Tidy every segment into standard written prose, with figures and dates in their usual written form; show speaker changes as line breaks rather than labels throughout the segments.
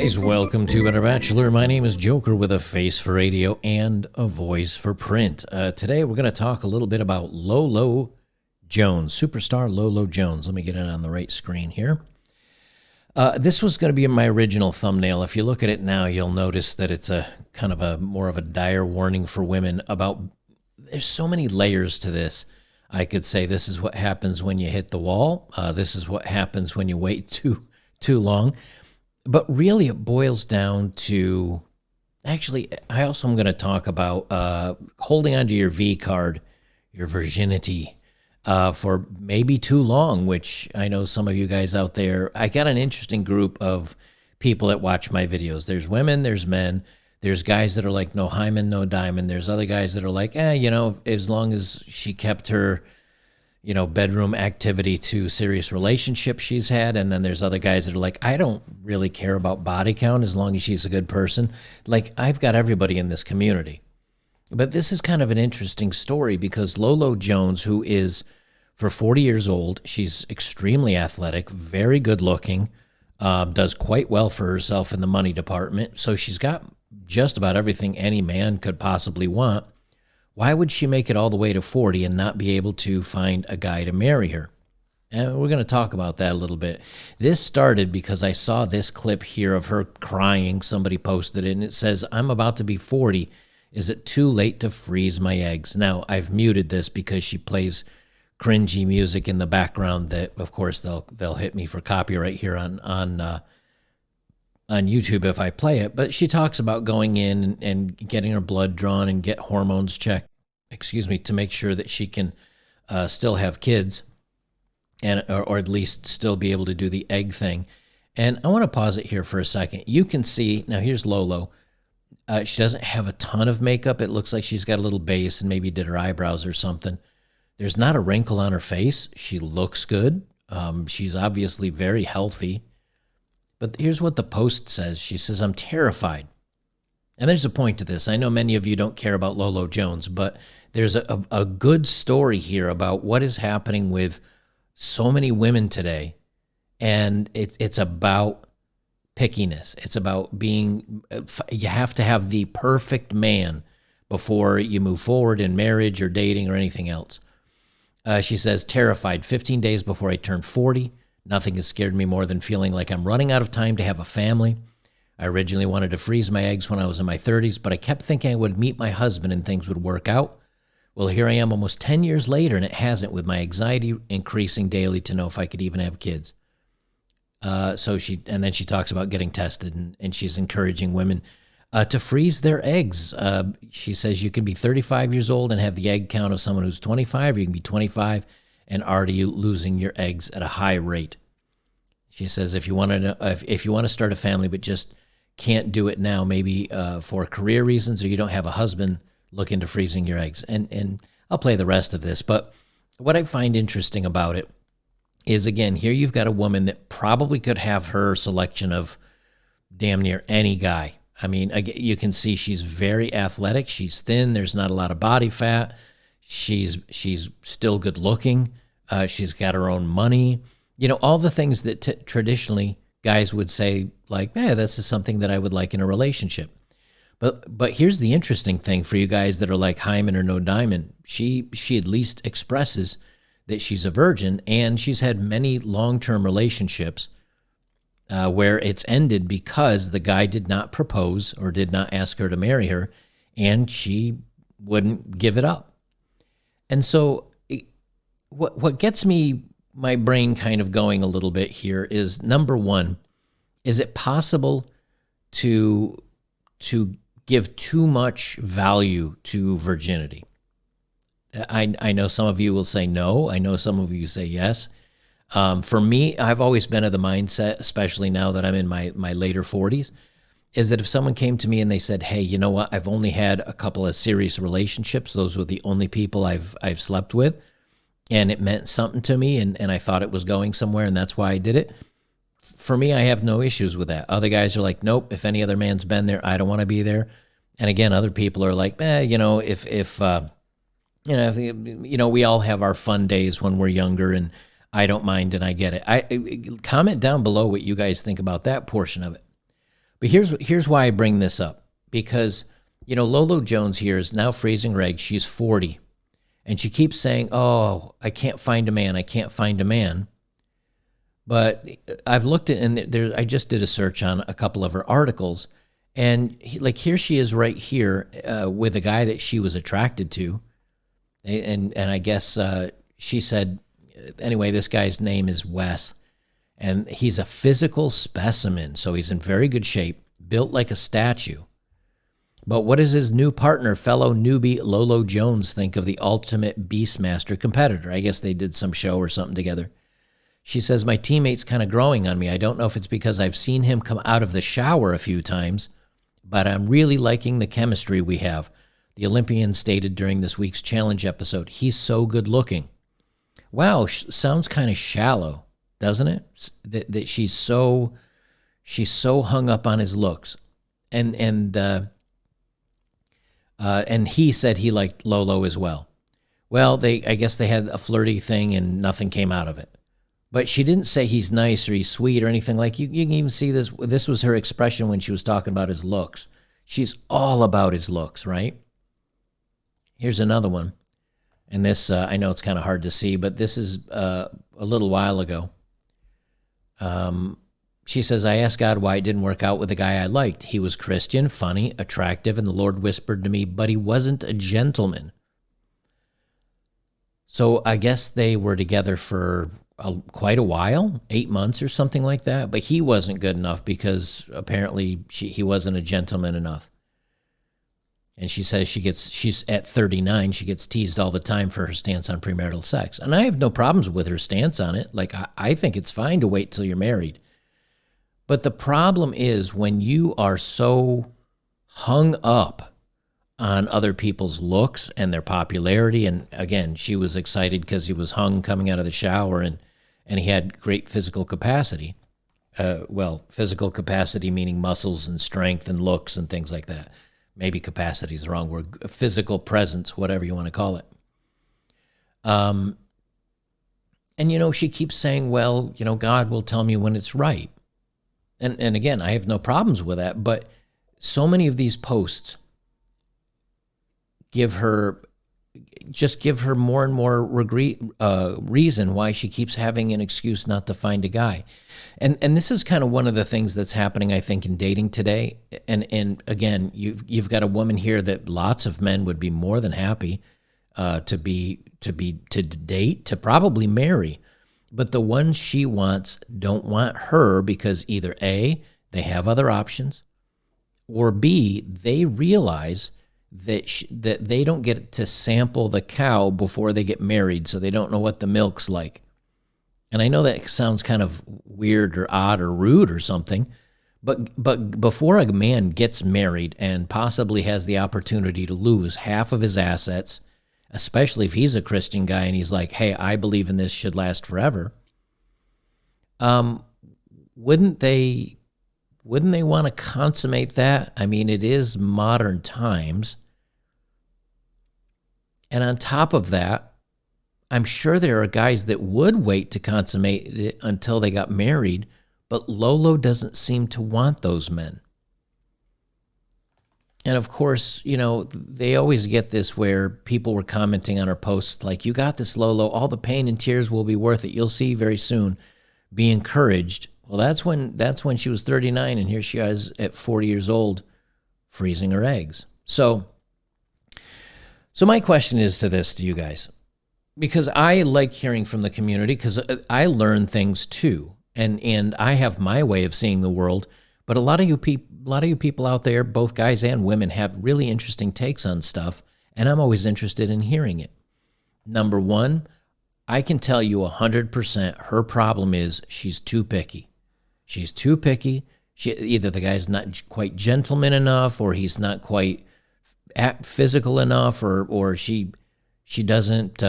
guys, welcome to Better Bachelor. My name is Joker with a face for radio and a voice for print. Today we're going to talk a little bit about Lolo Jones, superstar Lolo Jones. Let me get it on the right screen here. This was going to be in my original thumbnail. If you look at it now, you'll notice that it's a kind of a more of a dire warning for women about, there's so many layers to this. I could say this is what happens when you hit the wall. This is what happens when you wait too long. But really, it boils down to, actually, I also am going to talk about holding onto your V card, your virginity, for maybe too long, which I know some of you guys out there, I got an interesting group of people that watch my videos. There's women, there's men, there's guys that are like, no hymen, no diamond. There's other guys that are like, as long as she kept her, bedroom activity to serious relationship she's had. And then there's other guys that are like, I don't really care about body count as long as she's a good person. Like, I've got everybody in this community. But this is kind of an interesting story because Lolo Jones, who is for 40 years old, she's extremely athletic, very good looking, does quite well for herself in the money department. So she's got just about everything any man could possibly want. Why would she make it all the way to 40 and not be able to find a guy to marry her? And we're going to talk about that a little bit. This started because I saw this clip here of her crying. Somebody posted it, and it says, "I'm about to be 40. Is it too late to freeze my eggs?" Now, I've muted this because she plays cringy music in the background that, of course, they'll hit me for copyright here on YouTube if I play it. But she talks about going in and getting her blood drawn and get hormones checked, to make sure that she can still have kids and or at least still be able to do the egg thing. And I want to pause it here for a second. You can see, now here's Lolo. She doesn't have a ton of makeup. It looks like she's got a little base and maybe did her eyebrows or something. There's not a wrinkle on her face. She looks good. She's obviously very healthy. But here's what the post says. She says, "I'm terrified." And there's a point to this. I know many of you don't care about Lolo Jones, but there's a good story here about what is happening with so many women today. And it's about pickiness. It's about you have to have the perfect man before you move forward in marriage or dating or anything else. She says, "Terrified. 15 days before I turn 40. Nothing has scared me more than feeling like I'm running out of time to have a family. I originally wanted to freeze my eggs when I was in my 30s, but I kept thinking I would meet my husband and things would work out. Well, here I am almost 10 years later, and it hasn't, with my anxiety increasing daily to know if I could even have kids." And then she talks about getting tested, and she's encouraging women to freeze their eggs. She says you can be 35 years old and have the egg count of someone who's 25, or you can be 25 and already losing your eggs at a high rate. She says if you want to start a family but just can't do it now, maybe for career reasons, or you don't have a husband, look into freezing your eggs. And I'll play the rest of this. But what I find interesting about it is, again, here you've got a woman that probably could have her selection of damn near any guy. I mean, you can see she's very athletic. She's thin. There's not a lot of body fat. She's still good looking. She's got her own money. All the things that traditionally guys would say, like, this is something that I would like in a relationship. But here's the interesting thing for you guys that are like hymen or no diamond. She at least expresses that she's a virgin, and she's had many long-term relationships where it's ended because the guy did not propose or did not ask her to marry her, and she wouldn't give it up. And so what gets my brain kind of going a little bit here is, number one, is it possible to give too much value to virginity? I know some of you will say no. I know some of you say yes. For me, I've always been of the mindset, especially now that I'm in my later 40s, is that if someone came to me and they said, "Hey, you know what? I've only had a couple of serious relationships. Those were the only people I've slept with, and it meant something to me, and I thought it was going somewhere, and that's why I did it." For me, I have no issues with that. Other guys are like, "Nope, if any other man's been there, I don't want to be there." And again, other people are like, we all have our fun days when we're younger, and I don't mind, and I get it. Comment down below what you guys think about that portion of it. But here's why I bring this up. Because, Lolo Jones here is now freezing her eggs. She's 40. And she keeps saying, oh, I can't find a man. I can't find a man. But I've looked at, and I just did a search on a couple of her articles. And here she is right here with a guy that she was attracted to. And I guess she said, anyway, this guy's name is Wes. And he's a physical specimen. So he's in very good shape, built like a statue. But what does his new partner, fellow newbie Lolo Jones, think of the ultimate Beastmaster competitor? I guess they did some show or something together. She says, my teammate's kind of growing on me. I don't know if it's because I've seen him come out of the shower a few times, but I'm really liking the chemistry we have. The Olympian stated during this week's challenge episode, he's so good looking. Wow, sounds kind of shallow, doesn't it? That she's so hung up on his looks. And he said he liked Lolo as well. Well, I guess they had a flirty thing and nothing came out of it. But she didn't say he's nice or he's sweet or anything. Like you can even see this. This was her expression when she was talking about his looks. She's all about his looks, right? Here's another one. And this, I know it's kind of hard to see, but this is a little while ago. She says, I asked God why it didn't work out with the guy I liked. He was Christian, funny, attractive, and the Lord whispered to me, but he wasn't a gentleman. So I guess they were together for quite a while, 8 months or something like that. But he wasn't good enough because apparently he wasn't a gentleman enough. And she says she's at 39. She gets teased all the time for her stance on premarital sex. And I have no problems with her stance on it. Like, I think it's fine to wait till you're married. But the problem is when you are so hung up on other people's looks and their popularity. And again, she was excited because he was hung coming out of the shower and he had great physical capacity. Physical capacity meaning muscles and strength and looks and things like that. Maybe capacity is the wrong word. Physical presence, whatever you want to call it. And, she keeps saying, well, God will tell me when it's right. And again, I have no problems with that. But so many of these posts give her more and more reason why she keeps having an excuse not to find a guy. And this is kind of one of the things that's happening, I think, in dating today. And again, you've got a woman here that lots of men would be more than happy to date, to probably marry. But the ones she wants don't want her because either A, they have other options, or B, they realize that they don't get to sample the cow before they get married, so they don't know what the milk's like. And I know that sounds kind of weird or odd or rude or something, but before a man gets married and possibly has the opportunity to lose half of his assets, especially if he's a Christian guy and he's like, hey, I believe in this, should last forever, wouldn't they want to consummate that? I mean, it is modern times. And on top of that, I'm sure there are guys that would wait to consummate it until they got married, but Lolo doesn't seem to want those men. And of course, they always get this where people were commenting on her posts like, you got this, Lolo, all the pain and tears will be worth it. You'll see very soon. Be encouraged. Well, that's when she was 39, and here she is at 40 years old, freezing her eggs. So my question is to you guys, because I like hearing from the community because I learn things too, and I have my way of seeing the world. But a lot of you people out there, both guys and women, have really interesting takes on stuff, and I'm always interested in hearing it. Number one, I can tell you 100% her problem is she's too picky. She's too picky. Either the guy's not quite gentleman enough, or he's not quite physical enough, or she doesn't.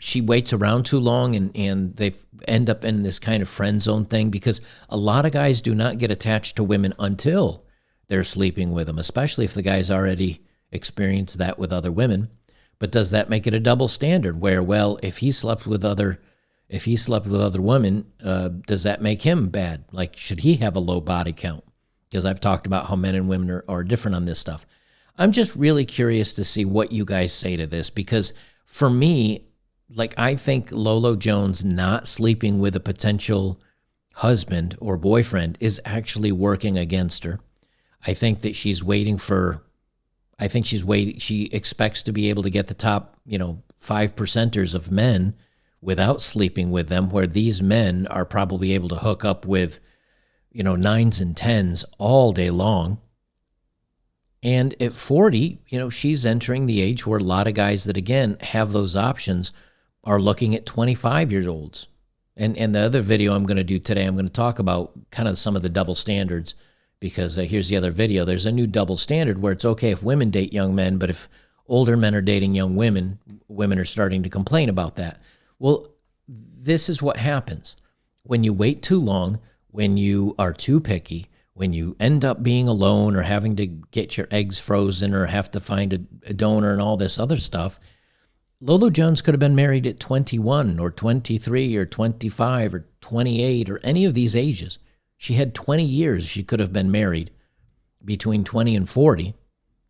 She waits around too long, and they end up in this kind of friend zone thing, because a lot of guys do not get attached to women until they're sleeping with them, especially if the guy's already experienced that with other women. But does that make it a double standard where, well, if he slept with other, If he slept with other women, does that make him bad? Like, should he have a low body count? Because I've talked about how men and women are different on this stuff. I'm just really curious to see what you guys say to this, because for me, like, I think Lolo Jones not sleeping with a potential husband or boyfriend is actually working against her. I think that she expects to be able to get the top, 5%ers of men without sleeping with them, where these men are probably able to hook up with, 9s and 10s all day long. And at 40, she's entering the age where a lot of guys that, again, have those options are looking at 25-year-olds. And the other video I'm going to do today, I'm going to talk about kind of some of the double standards, because here's the other video. There's a new double standard where it's okay if women date young men, but if older men are dating young women, women are starting to complain about that. Well, this is what happens. When you wait too long, when you are too picky, when you end up being alone or having to get your eggs frozen or have to find a donor and all this other stuff, Lolo Jones could have been married at 21 or 23 or 25 or 28 or any of these ages. She had 20 years she could have been married between 20 and 40,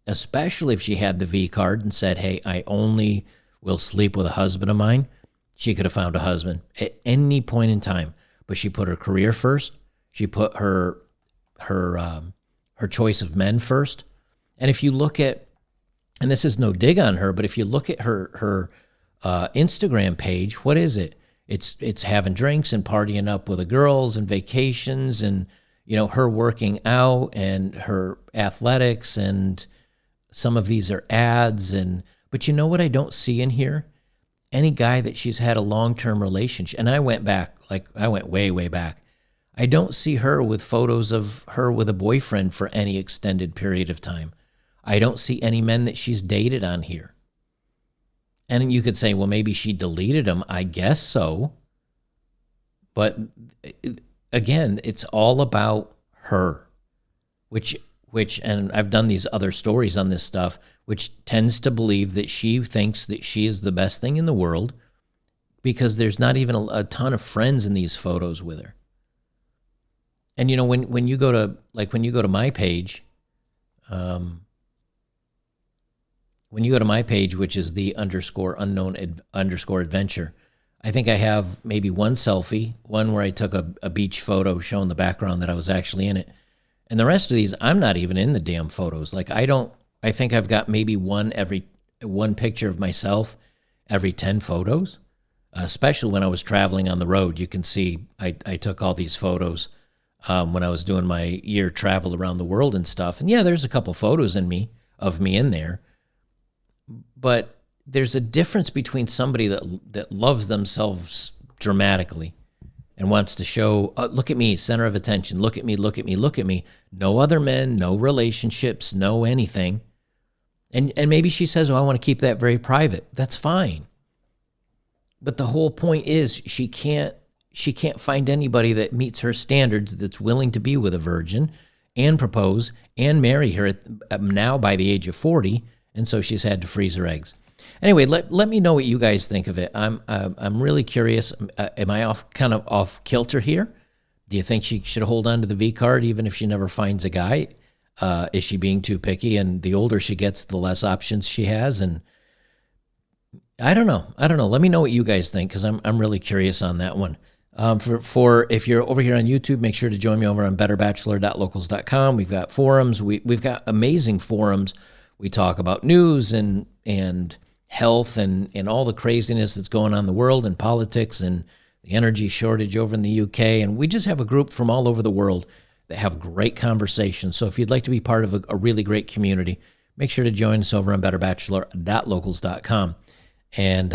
especially if she had the V card and said, hey, I only will sleep with a husband of mine. She could have found a husband at any point in time, but she put her career first. She put her choice of men first. And if you look at, and this is no dig on her, but if you look at her Instagram page, what is it? It's having drinks and partying up with the girls and vacations and, her working out and her athletics, and some of these are ads. But you know what I don't see in here? Any guy that she's had a long-term relationship. And I went way, way back. I don't see her with photos of her with a boyfriend for any extended period of time. I don't see any men that she's dated on here. And you could say, well, maybe she deleted them. I guess so. But again, it's all about her, which, and I've done these other stories on this stuff, which tends to believe that she thinks that she is the best thing in the world because there's not even a ton of friends in these photos with her. And when you go to my page, when you go to my page, which is the _unknown_adventure, I think I have maybe one selfie, one where I took a beach photo showing the background that I was actually in it. And the rest of these, I'm not even in the damn photos. Like, I think I've got maybe one picture of myself every 10 photos, especially when I was traveling on the road. You can see I took all these photos when I was doing my year travel around the world and stuff. And yeah, there's a couple photos of me in there. But there's a difference between somebody that loves themselves dramatically and wants to show, look at me, center of attention, look at me, look at me, look at me. No other men, no relationships, no anything. And maybe she says, oh, I want to keep that very private. That's fine. But the whole point is she can't find anybody that meets her standards that's willing to be with a virgin and propose and marry her now by the age of 40. And so she's had to freeze her eggs. Anyway, let me know what you guys think of it. I'm really curious. Am I kind of off kilter here? Do you think she should hold on to the V card even if she never finds a guy? Is she being too picky? And the older she gets, the less options she has. And I don't know. Let me know what you guys think, because I'm really curious on that one. For if you're over here on YouTube, make sure to join me over on betterbachelor.locals.com. We've got forums. We've got amazing forums. We talk about news and health and all the craziness that's going on in the world and politics and the energy shortage over in the UK. And we just have a group from all over the world that have great conversations. So if you'd like to be part of a really great community, make sure to join us over on betterbachelor.locals.com. And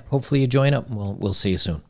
hopefully you join up. We'll see you soon.